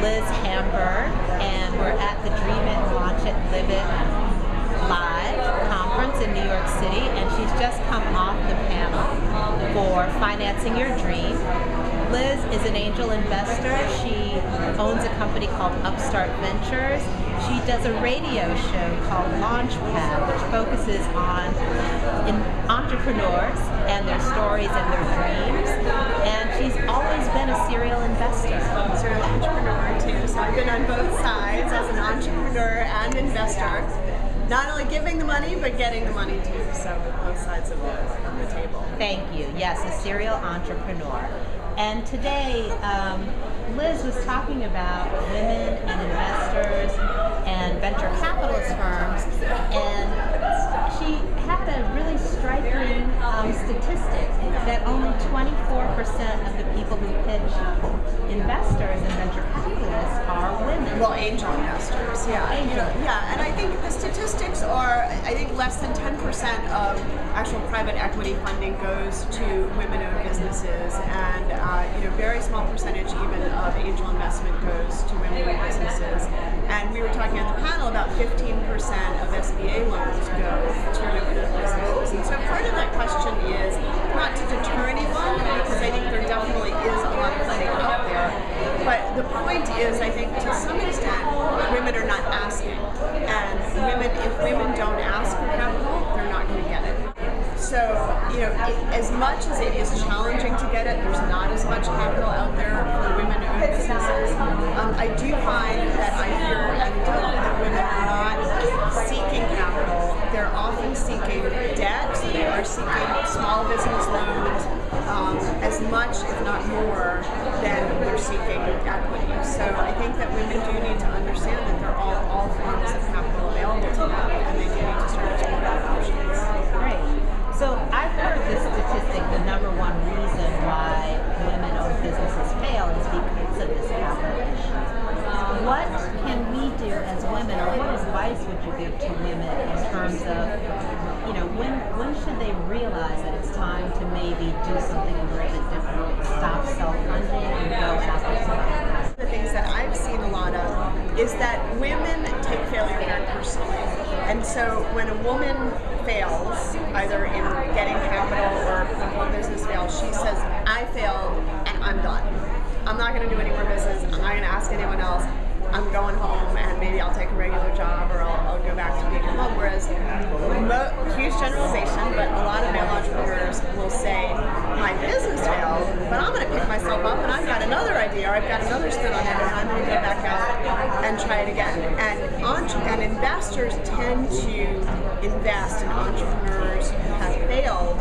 Liz Hamburg, and we're at the Dream It, Launch It, Live It Live conference in New York City, and she's just come off the panel for Financing Your Dream. Liz is an angel investor. She owns a company called Upstart Ventures. She does a radio show called Launchpad, which focuses on entrepreneurs and their stories and their dreams. And she's always been a serial investor. Serial entrepreneur too, so I've been on both sides as an entrepreneur and investor. Not only giving the money, but getting the money too, so both sides of the table. Thank you. Yes, a serial entrepreneur. And today, Liz was talking about women and investors and venture capitalist firms, and she had a really striking statistic that only 24% of the people who pitch investors and venture capitalists are women. Well, angel investors, yeah. Angel. Yeah, and I think the statistics are, I think less than 10% of actual private equity funding goes to women-owned businesses, and very small percentage even of angel investment goes to women-owned businesses. And we were talking at the panel about 15% of SBA loans go to women-owned businesses. And so part of that question is not to deter anyone, because I think there definitely is a lot of funding out there. But the point is, I think to some extent, women are not asking. And if women don't ask for capital, they're not going to get it. So, as much as it is challenging to get it, there's not as much capital out there for women-owned businesses. I do find that I hear anecdotally that women are not seeking capital. They're often seeking debt, so they are seeking small business loans as much, if not more, than they're seeking equity. So I think that women do need to understand that there are all forms of capital available to them, and they do need to start exploring options. Great. So I've heard this statistic, the number one reason why women-owned businesses fail is because of this capital issue. What can we do as women, or what advice would you give to women in terms of, when should they realize that it's time to maybe do something a little bit different, stop self-funding and go after something? The things that I've seen a lot of is that women take failure very personally. And so when a woman fails, either in getting capital or the whole business fails, she says, I failed and I'm done. I'm not going to do any more business. I'm not going to ask anyone else. I'm going home and maybe I'll take a regular job, or I'll go back to being a mom. Whereas, huge generalization, but a lot of male entrepreneurs will say, my business failed, but I'm going to pick myself up and I've got another idea, or I've got another spin on it, and I'm going to go back out and try it again. And investors tend to invest in entrepreneurs who have failed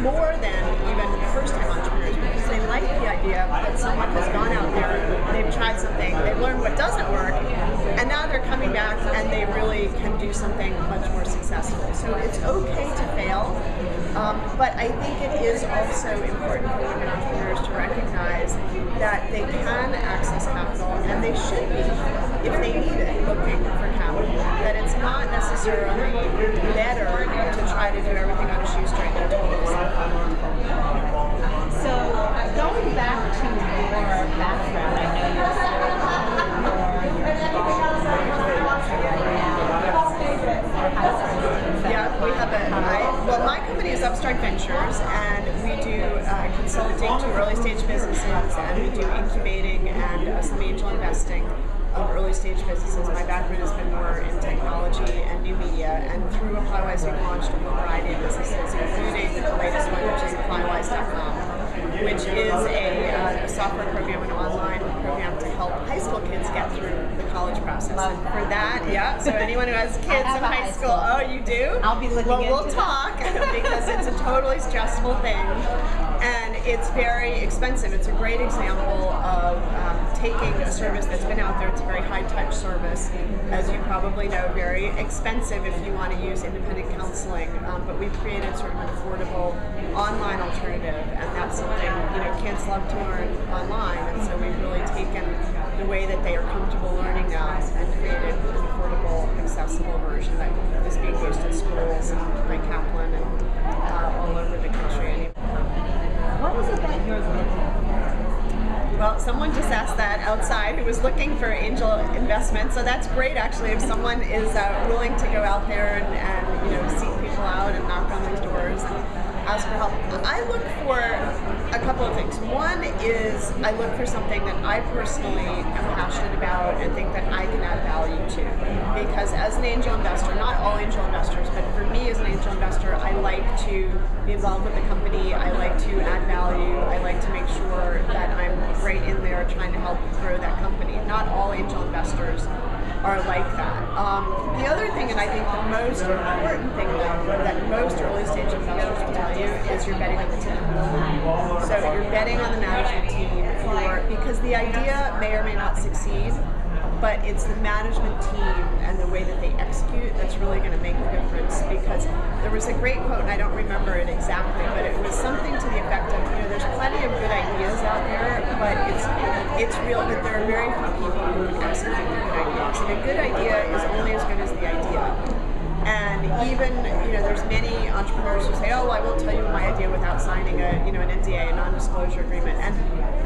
more than even first-time entrepreneurs, because they like the idea that someone has gone out there, they've tried something, they've learned what doesn't work, and now they're coming back and they really can do something much more successful. So it's okay to fail, but I think it is also important for women entrepreneurs to recognize that they can access capital, and they should be, if they need it, looking for capital. That it's not necessarily better to try to do everything on a shoestring and totally self-funded. So going back to your background, I know you're yeah, we have my company is Upstart Ventures, and we do consulting to early stage businesses, and we do incubating and some angel investing of early stage businesses. My background has been more in technology and new media, and through ApplyWise we've launched a whole variety of businesses, including the latest one, which is ApplyWise.com, which is a software program, an online program to help high school kids get through the college process. And for that, so anyone who has kids in high school, oh, you do? I'll be looking into we'll talk, because it's a totally stressful thing, and it's very expensive. It's a great example of taking a service that's been out there. It's a very high-touch service, as you probably know, very expensive if you want to use independent counseling, but we've created sort of an affordable online alternative, and that's something kids love to learn online, and so we've really taken the way that they are comfortable learning now and created an affordable, accessible version that is being used in schools and like Kaplan and all over the country. What is it that you're looking for? Well, someone just asked that outside who was looking for angel investment. So that's great, actually, if someone is willing to go out there and seek people out and knock on these doors and ask for help. I look for a couple of things. One is I look for something that I personally am passionate about and think that I can add value to. Because as an angel investor, not all angel investors, but for me as an angel investor, I like to be involved with the company. I like to add value. I like to make sure that I'm right in there trying to help grow that company. Not all angel investors are like that. The other thing, and I think the most important thing that most early stage investors will tell you is you're betting on the team. So you're betting on the management team because the idea may or may not succeed, but it's the management team and the way that they execute that's really going to make the difference. Because there was a great quote, and I don't remember it exactly, but it was something to the effect of, there's plenty of good ideas out there, but it's real that there are very few people who can execute the good ideas. And a good idea is only as good as the idea. And even, there's many entrepreneurs who say, oh, I won't tell you my idea without signing an NDA, a non-disclosure agreement. And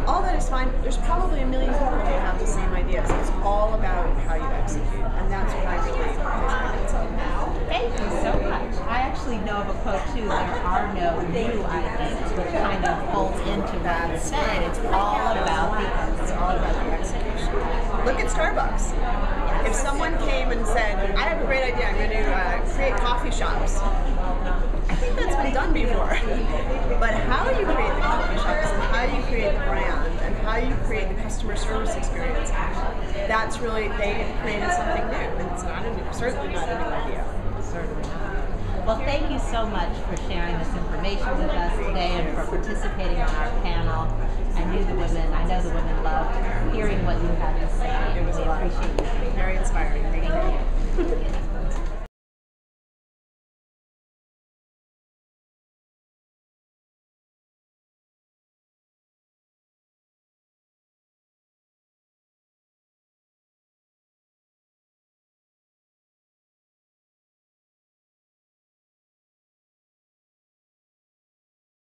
all that is fine. There's probably a million people who have the same ideas. It's all about how you execute. And that's what I really think. Thank you so much. I actually know of a quote too, there are no new ideas, which kind of folds into what you said. It's all about the execution. Look at Starbucks. If someone came and said, I have a great idea, I'm going to create coffee shops, I think that's been done before. But how you create the coffee shops and how you create the brand and how you create the customer service experience, that's really, they created something new. And it's certainly not a new idea. Certainly not. Well, thank you so much for sharing this information with us today and for participating on our panel. I know the women loved hearing what you had to say. It was a lot of fun. Very inspiring. Thank you.